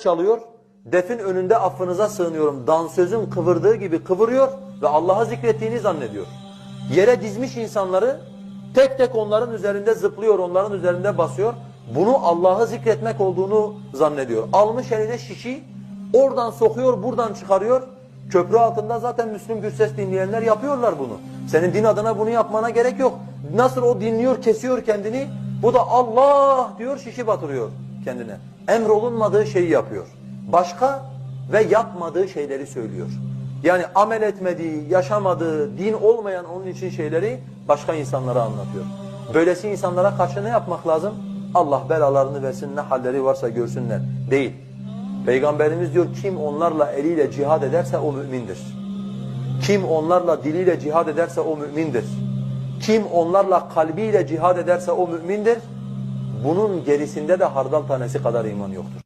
çalıyor, defin önünde affınıza sığınıyorum dansözün kıvırdığı gibi kıvırıyor ve Allah'ı zikrettiğini zannediyor. Yere dizmiş insanları tek tek onların üzerinde zıplıyor, onların üzerinde basıyor. Bunu Allah'ı zikretmek olduğunu zannediyor. Almış eline şişi, oradan sokuyor, buradan çıkarıyor. Köprü altında zaten Müslüm Gürses dinleyenler yapıyorlar bunu. Senin din adına bunu yapmana gerek yok. Nasıl o dinliyor, kesiyor kendini, bu da Allah diyor, şişi batırıyor kendine. Emrolunmadığı şeyi yapıyor. Başka ve yapmadığı şeyleri söylüyor. Yani amel etmediği, yaşamadığı, din olmayan onun için şeyleri başka insanlara anlatıyor. Böylesi insanlara karşı ne yapmak lazım? Allah belalarını versin, ne halleri varsa görsünler. Değil. Peygamberimiz diyor, kim onlarla eliyle cihad ederse o mümindir. Kim onlarla diliyle cihad ederse o mümindir. Kim onlarla kalbiyle cihad ederse o mümindir. Bunun gerisinde de hardal tanesi kadar iman yoktur.